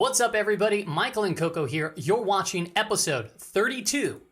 What's up, everybody? Michael and Coco here. You're watching episode 32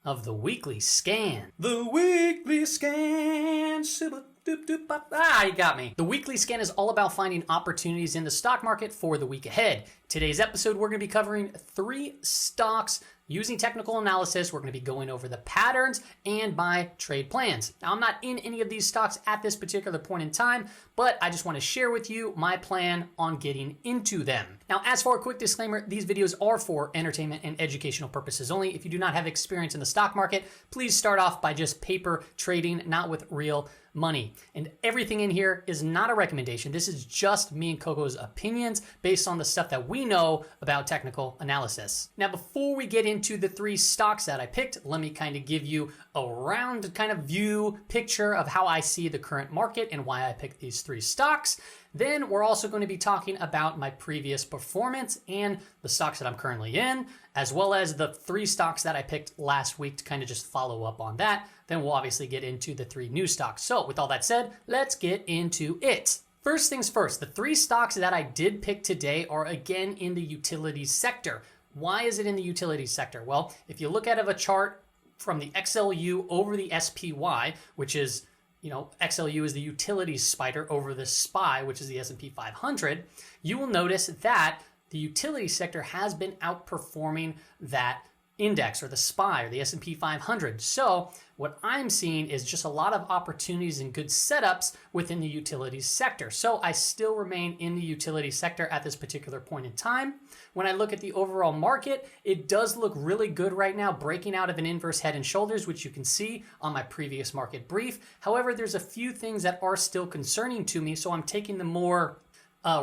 of the Weekly Scan. The Weekly Scan. You got me. The Weekly Scan is all about finding opportunities in the stock market for the week ahead. Today's episode, we're going to be covering 3 stocks using technical analysis. We're going to be going over the patterns and my trade plans. Now, I'm not in any of these stocks at this particular point in time, but I just want to share with you my plan on getting into them. Now, as for a quick disclaimer, these videos are for entertainment and educational purposes only. If you do not have experience in the stock market, please start off by just paper trading, not with real money. And everything in here is not a recommendation. This is just me and Coco's opinions based on the stuff that we know about technical analysis. Now, before we get into the 3 stocks that I picked, let me kind of give you a round kind of view picture of how I see the current market and why I picked these 3 stocks. Then we're also going to be talking about my previous performance and the stocks that I'm currently in, as well as the 3 stocks that I picked last week to kind of just follow up on that. Then we'll obviously get into the 3 new stocks. So with all that said, let's get into it. First things first, the 3 stocks that I did pick today are again in the utilities sector. Why is it in the utilities sector? Well, if you look at a chart from the XLU over the SPY, which is, XLU is the utilities spider over the SPY, which is the S&P 500, you will notice that the utility sector has been outperforming that index or the SPY or the S&P 500. So what I'm seeing is just a lot of opportunities and good setups within the utilities sector. So I still remain in the utility sector at this particular point in time. When I look at the overall market, it does look really good right now, breaking out of an inverse head and shoulders, which you can see on my previous market brief. However, there's a few things that are still concerning to me, so I'm taking the more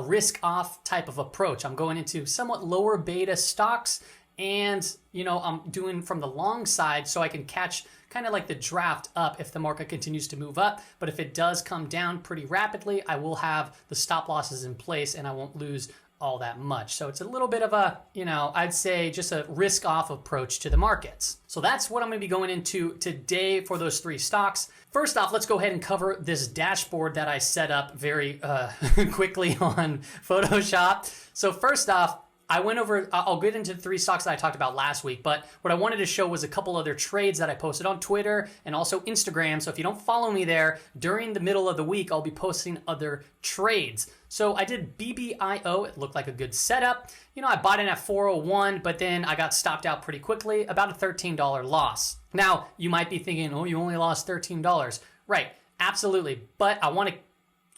risk-off type of approach. I'm going into somewhat lower beta stocks, and I'm doing from the long side so I can catch kind of like the draft up if the market continues to move up. But if it does come down pretty rapidly, I will have the stop losses in place and I won't lose all that much. So it's a little bit of a, I'd say just a risk off approach to the markets. So that's what I'm going to be going into today for those 3 stocks. First off, let's go ahead and cover this dashboard that I set up very quickly on Photoshop. So first off, I went over, I'll get into the 3 stocks that I talked about last week, but what I wanted to show was a couple other trades that I posted on Twitter and also Instagram. So if you don't follow me there, during the middle of the week, I'll be posting other trades. So I did BBIO. It looked like a good setup. I bought in at 401, but then I got stopped out pretty quickly, about a $13 loss. Now, you might be thinking, oh, you only lost $13. Right, absolutely. But I want to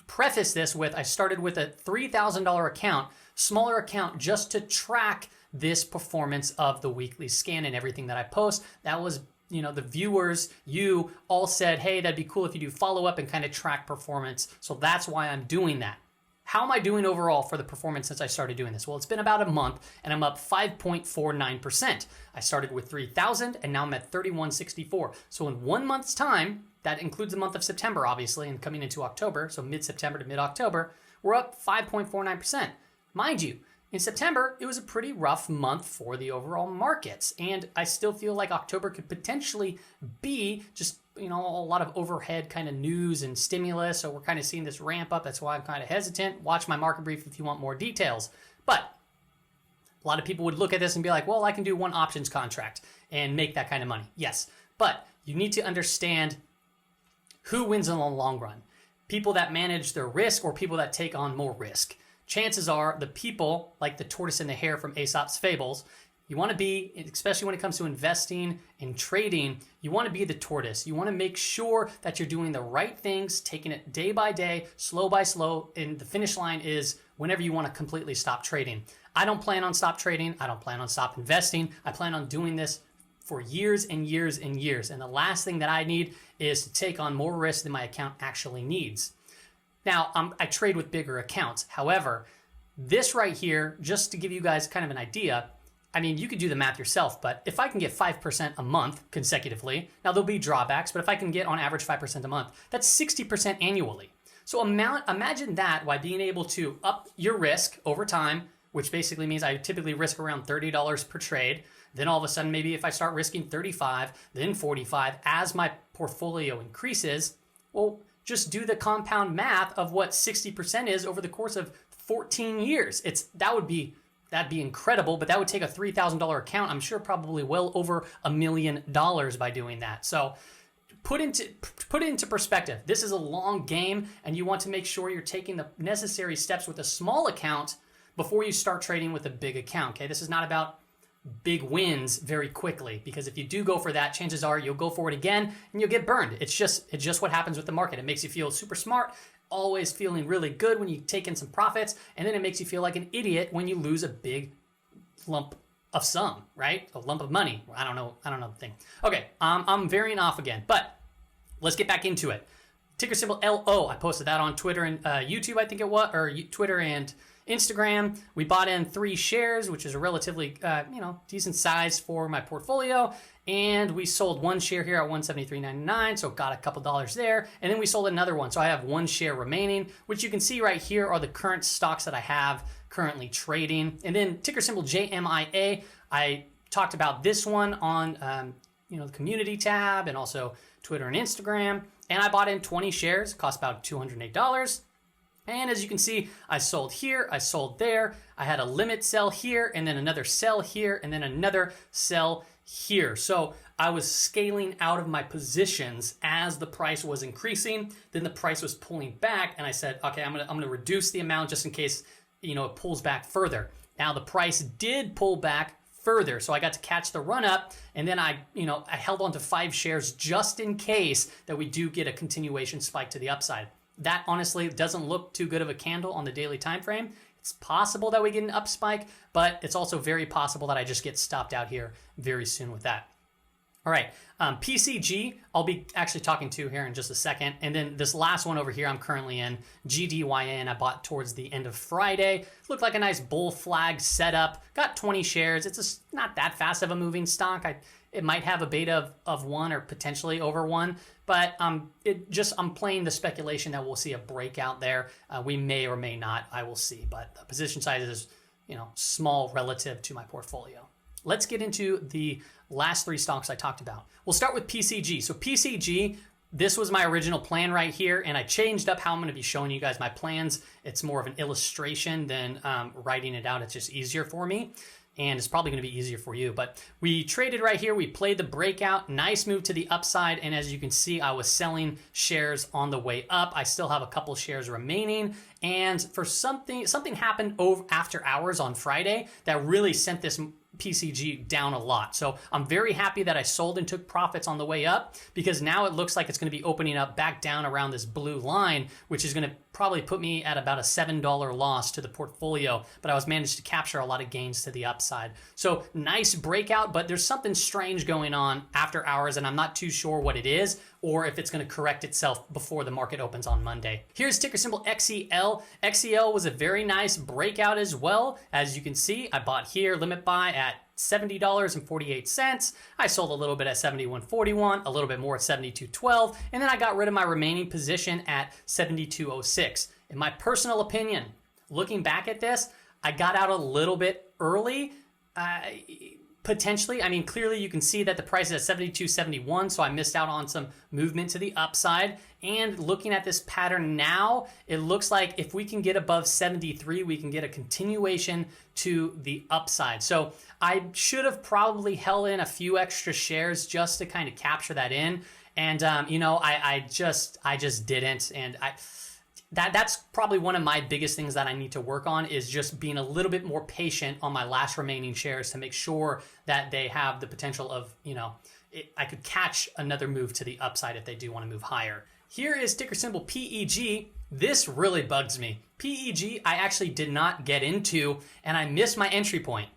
preface this with, I started with a $3,000 account, smaller account, just to track this performance of the weekly scan and everything that I post. That was, the viewers, you all said, hey, that'd be cool if you do follow up and kind of track performance. So that's why I'm doing that. How am I doing overall for the performance since I started doing this? Well, it's been about a month and I'm up 5.49%. I started with 3,000 and now I'm at 3,164. So in 1 month's time, that includes the month of September, obviously, and coming into October, so mid-September to mid-October, we're up 5.49%. Mind you, in September, it was a pretty rough month for the overall markets, and I still feel like October could potentially be just, a lot of overhead kind of news and stimulus, so we're kind of seeing this ramp up. That's why I'm kind of hesitant. Watch my market brief if you want more details. But a lot of people would look at this and be like, well, I can do 1 options contract and make that kind of money. Yes, but you need to understand who wins in the long run. People that manage their risk or people that take on more risk. Chances are the people, like the tortoise and the hare from Aesop's Fables, you want to be, especially when it comes to investing and trading, you want to be the tortoise. You want to make sure that you're doing the right things, taking it day by day, slow by slow, and the finish line is whenever you want to completely stop trading. I don't plan on stop trading. I don't plan on stop investing. I plan on doing this for years and years and years. And the last thing that I need is to take on more risk than my account actually needs. Now, I trade with bigger accounts. However, this right here, just to give you guys kind of an idea, you could do the math yourself, but if I can get 5% a month consecutively, now there'll be drawbacks, but if I can get on average 5% a month, that's 60% annually. So imagine that by being able to up your risk over time, which basically means I typically risk around $30 per trade. Then all of a sudden, maybe if I start risking 35, then 45, as my portfolio increases, well, just do the compound math of what 60% is over the course of 14 years. That would be that'd be incredible, but that would take a $3,000 account. I'm sure probably well over $1 million by doing that. So put it into perspective. This is a long game, and you want to make sure you're taking the necessary steps with a small account before you start trading with a big account. Okay, this is not about big wins very quickly, because if you do go for that, chances are you'll go for it again and you'll get burned. It's just what happens with the market. It makes you feel super smart, always feeling really good when you take in some profits, and then it makes you feel like an idiot when you lose a big lump of sum, right? A lump of money. I don't know the thing. Okay, I'm veering off again, but let's get back into it. Ticker symbol LO. I posted that on Twitter and YouTube, I think it was, or Twitter and Instagram. We bought in 3 shares, which is a relatively decent size for my portfolio, and we sold 1 share here at $173.99, so got a couple dollars there, and then we sold another one, so I have 1 share remaining, which you can see right here are the current stocks that I have currently trading. And then ticker symbol JMIA, I talked about this one on the community tab and also Twitter and Instagram, and I bought in 20 shares, cost about $208. And as you can see, I sold here, I sold there, I had a limit sell here, and then another sell here, and then another sell here. So I was scaling out of my positions as the price was increasing, then the price was pulling back, and I said, okay, I'm gonna reduce the amount just in case it pulls back further. Now the price did pull back further, so I got to catch the run up, and then I held on to 5 shares just in case that we do get a continuation spike to the upside. That honestly doesn't look too good of a candle on the daily time frame. It's possible that we get an up spike, but it's also very possible that I just get stopped out here very soon with that. All right, PCG, I'll be actually talking to here in just a second. And then this last one over here I'm currently in, GDYN, I bought towards the end of Friday. Looked like a nice bull flag setup. Got 20 shares. It's not that fast of a moving stock. It might have a beta of 1 or potentially over 1, but I'm playing the speculation that we'll see a breakout there. We may or may not, I will see, but the position size is small relative to my portfolio. Let's get into the last 3 stocks I talked about. We'll start with PCG. So PCG, this was my original plan right here, and I changed up how I'm going to be showing you guys my plans. It's more of an illustration than writing it out. It's just easier for me, and it's probably going to be easier for you. But we traded right here. We played the breakout. Nice move to the upside, and as you can see, I was selling shares on the way up. I still have a couple shares remaining, and for something happened after hours on Friday that really sent this PCG down a lot. So I'm very happy that I sold and took profits on the way up, because now it looks like it's going to be opening up back down around this blue line, which is going to probably put me at about a $7 loss to the portfolio, but I was managed to capture a lot of gains to the upside. So nice breakout, but there's something strange going on after hours, and I'm not too sure what it is, or if it's going to correct itself before the market opens on Monday. Here's ticker symbol XEL. XEL was a very nice breakout as well. As you can see, I bought here, limit buy at $70.48. I sold a little bit at $71.41, a little bit more at $72.12, and then I got rid of my remaining position at $72.06. In my personal opinion, looking back at this, I got out a little bit early. Potentially, I mean, clearly you can see that the price is at $72.71, so I missed out on some movement to the upside. And looking at this pattern now, it looks like if we can get above 73, we can get a continuation to the upside. So I should have probably held in a few extra shares just to kind of capture that in. And, I just didn't. And that's probably one of my biggest things that I need to work on, is just being a little bit more patient on my last remaining shares to make sure that they have the potential of, I could catch another move to the upside if they do want to move higher. Here is ticker symbol PEG. This really bugs me. PEG, I actually did not get into, and I missed my entry point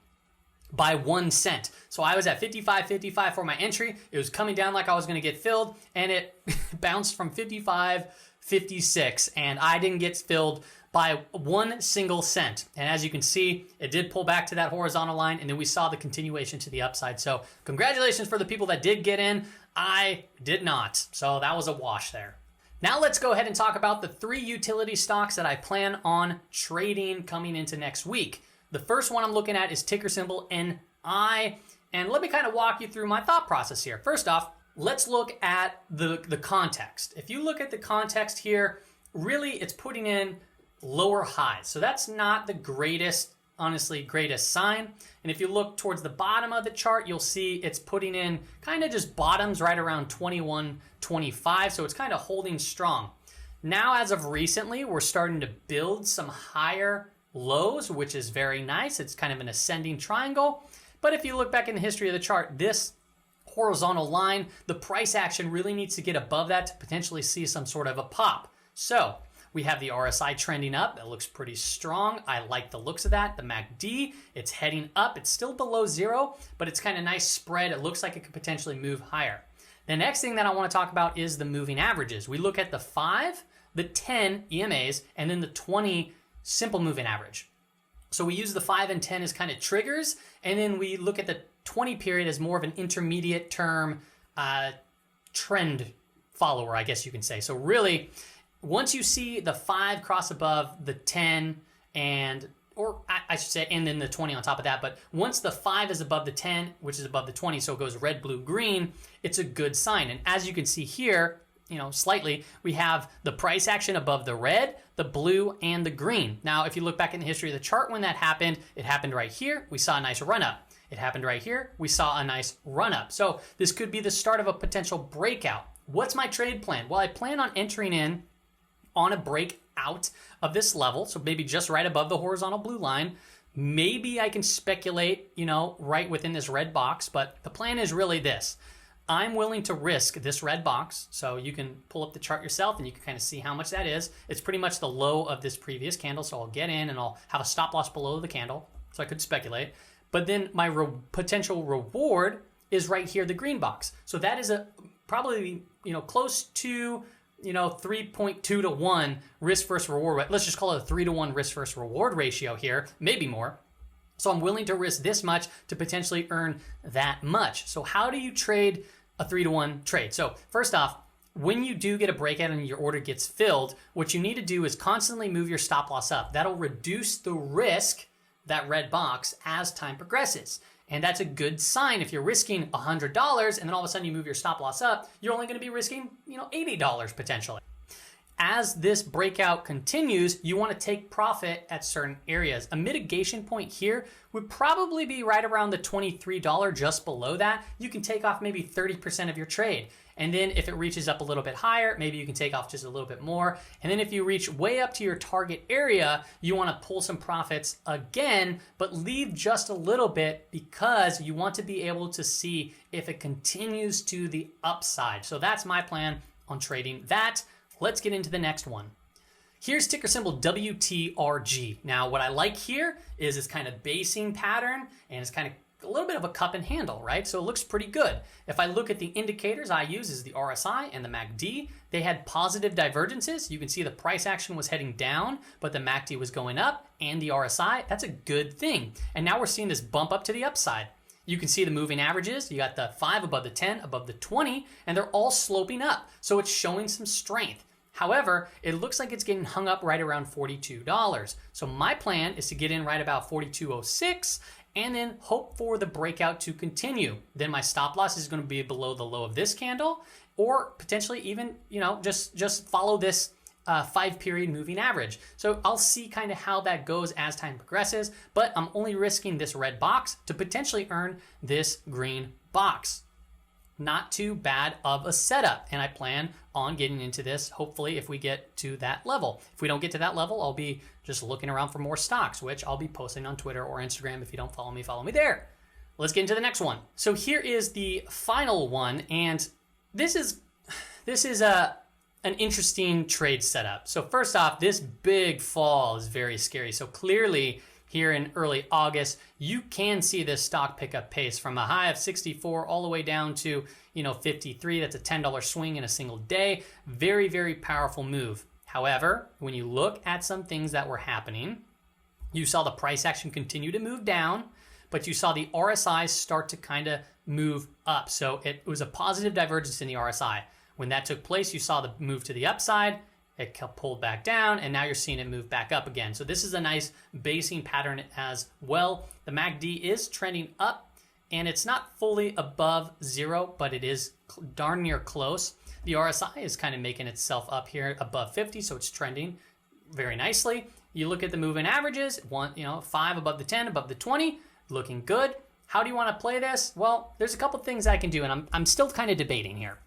by 1 cent. So I was at 55.55 for my entry. It was coming down like I was going to get filled, and it bounced from 55.56, and I didn't get filled by 1 single cent. And as you can see, it did pull back to that horizontal line, and then we saw the continuation to the upside. So congratulations for the people that did get in. I did not. So that was a wash there. Now let's go ahead and talk about the 3 utility stocks that I plan on trading coming into next week. The first one I'm looking at is ticker symbol NI, and let me kind of walk you through my thought process here. First off, let's look at the context. If you look at the context here, really it's putting in lower highs. So that's not the greatest honestly greatest sign. And if you look towards the bottom of the chart, you'll see it's putting in kind of just bottoms right around 21.25, so it's kind of holding strong. Now, as of recently, we're starting to build some higher lows, which is very nice. It's kind of an ascending triangle. But if you look back in the history of the chart, this horizontal line, the price action really needs to get above that to potentially see some sort of a pop. So we have the RSI trending up. It looks pretty strong. I like the looks of that. The MACD, it's heading up. It's still below zero, but it's kind of nice spread. It looks like it could potentially move higher. The next thing that I want to talk about is the moving averages. We look at the 5, the 10 EMAs, and then the 20 simple moving average. So we use the 5 and 10 as kind of triggers, and then we look at the 20 period as more of an intermediate term trend follower, I guess you can say. So really, once you see the 5 cross above the 10 and, or I should say, and then the 20 on top of that, but once the 5 is above the 10, which is above the 20, so it goes red, blue, green, it's a good sign. And as you can see here, you know, slightly, we have the price action above the red, the blue, and the green. Now, if you look back in the history of the chart when that happened, it happened right here. We saw a nice run up. It happened right here. We saw a nice run up. So this could be the start of a potential breakout. What's my trade plan? Well, I plan on entering in on a breakout of this level. So maybe just right above the horizontal blue line. Maybe I can speculate, you know, right within this red box, but the plan is really this. I'm willing to risk this red box, so you can pull up the chart yourself and you can kind of see how much that is. It's pretty much the low of this previous candle, so I'll get in and I'll have a stop loss below the candle, so I could speculate. But then my potential reward is right here, the green box. So that is a probably, you know, close to, you know, 3.2 to 1 risk versus reward. Let's just call it a 3 to 1 risk versus reward ratio here, maybe more. So I'm willing to risk this much to potentially earn that much. So how do you trade a 3 to 1 trade? So first off, when you do get a breakout and your order gets filled, what you need to do is constantly move your stop loss up. That'll reduce the risk, that red box, as time progresses. And that's a good sign. If you're risking $100 and then all of a sudden you move your stop loss up, you're only going to be risking, you know, $80 potentially. As this breakout continues, you want to take profit at certain areas. A mitigation point here would probably be right around the $23, just below that. You can take off maybe 30% of your trade. And then if it reaches up a little bit higher, maybe you can take off just a little bit more. And then if you reach way up to your target area, you want to pull some profits again, but leave just a little bit because you want to be able to see if it continues to the upside. So that's my plan on trading that. Let's get into the next one. Here's ticker symbol WTRG. Now, what I like here is this kind of basing pattern, and it's kind of a little bit of a cup and handle, right? So it looks pretty good. If I look at the indicators I use is the RSI and the MACD. They had positive divergences. You can see the price action was heading down, but the MACD was going up, and the RSI, that's a good thing. And now we're seeing this bump up to the upside. You can see the moving averages. You got the 5 above the 10, above the 20, and they're all sloping up. So it's showing some strength. However, it looks like it's getting hung up right around $42. So my plan is to get in right about $42.06 and then hope for the breakout to continue. Then my stop loss is going to be below the low of this candle, or potentially even, you know, just follow this 5-period moving average. So I'll see kind of how that goes as time progresses, but I'm only risking this red box to potentially earn this green box. Not too bad of a setup, and I plan on getting into this hopefully if we get to that level. If we don't get to that level, I'll be just looking around for more stocks, which I'll be posting on Twitter or Instagram. If you don't follow me there. Let's get into the next one. So here is the final one, and this is an interesting trade setup. So first off, this big fall is very scary. So clearly here in early August, you can see this stock pick up pace from a high of 64 all the way down to, you know, 53. That's a $10 swing in a single day. Very, very powerful move. However, when you look at some things that were happening, you saw the price action continue to move down, but you saw the RSI start to kind of move up. So it was a positive divergence in the RSI. When that took place, you saw the move to the upside. It pulled back down, and now you're seeing it move back up again. So this is a nice basing pattern as well. The MACD is trending up, and it's not fully above zero, but it is darn near close. The RSI is kind of making itself up here above 50, so it's trending very nicely. You look at the moving averages, 5 above the 10, above the 20, looking good. How do you want to play this? Well, there's a couple things I can do, and I'm still kind of debating here.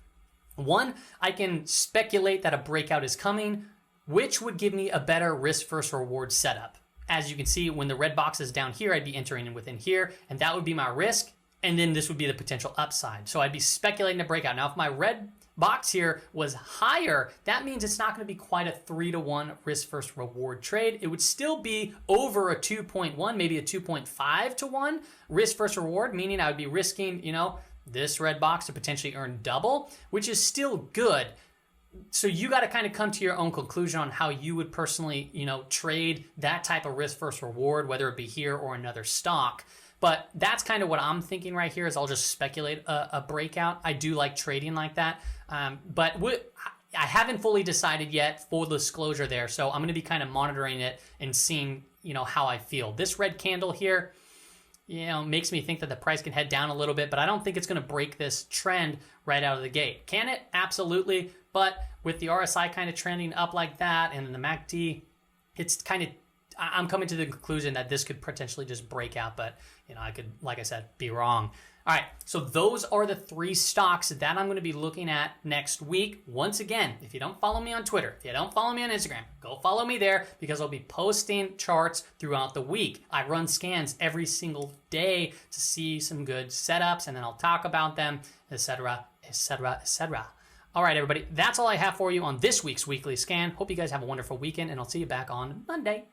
One, I can speculate that a breakout is coming, which would give me a better risk versus reward setup. As you can see, when the red box is down here, I'd be entering in within here, and that would be my risk, and then this would be the potential upside. So I'd be speculating a breakout. Now, if my red box here was higher, that means it's not going to be quite a 3-to-1 risk versus reward trade. It would still be over a 2.1, maybe a 2.5 to 1 risk versus reward, meaning I would be risking, this red box to potentially earn double, which is still good. So you got to kind of come to your own conclusion on how you would personally, trade that type of risk versus reward, whether it be here or another stock. But that's kind of what I'm thinking right here is I'll just speculate a breakout. I do like trading like that. But I haven't fully decided yet, full disclosure there. So I'm going to be kind of monitoring it and seeing, how I feel. This red candle here, makes me think that the price can head down a little bit, but I don't think it's going to break this trend right out of the gate. Can it? Absolutely. But with the RSI kind of trending up like that and then the MACD, it's kind of, I'm coming to the conclusion that this could potentially just break out, but I could, like I said, be wrong. All right, so those are the 3 stocks that I'm going to be looking at next week. Once again, if you don't follow me on Twitter, if you don't follow me on Instagram, go follow me there because I'll be posting charts throughout the week. I run scans every single day to see some good setups, and then I'll talk about them, etc., etc., etc. All right, everybody, that's all I have for you on this week's Weekly Scan. Hope you guys have a wonderful weekend, and I'll see you back on Monday.